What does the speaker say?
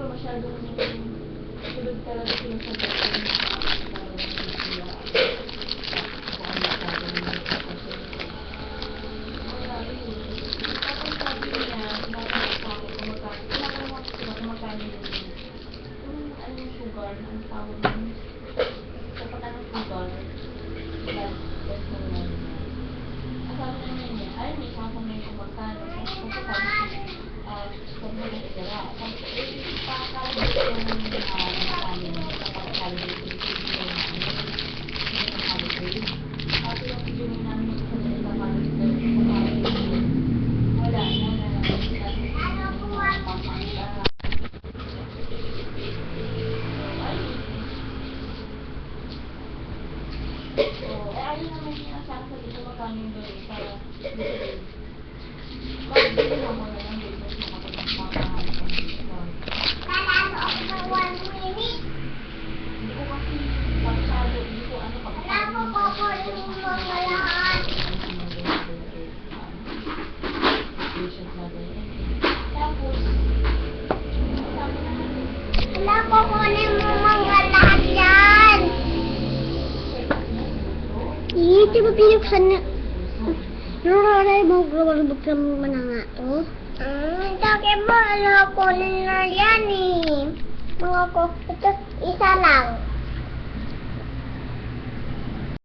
siguro masyadong tulog talaga sila sa dating sugar, ang tawag nun. Kapag anong sugar, that's no one. Ang sabi naman niya, ay, may sasang na yung magkano. Kasi sabi sabi mo na itira. Sabi ko, pakakalimutin ko yung amin. Pakakalimutin ko yung holiday. Kasi yung video namin sa isa holiday, wala na ayun naman yung sasang dito magkano yung gawin para bakit hindi mo na lang business na kapag makakahanap ang discount. Kalalo ako ng 1 minute. Hindi ko kasi pagsado, hindi ko ano Alam mo po po yung mga lahat. Tapos, sabi naman Alam ko kunin mo mga lahat yan. Di ba pinuksan na? Naroray mo buksan mo na nga to? Daki mo, alam ko kunin na yan eh. Mga ko, ito isa lang.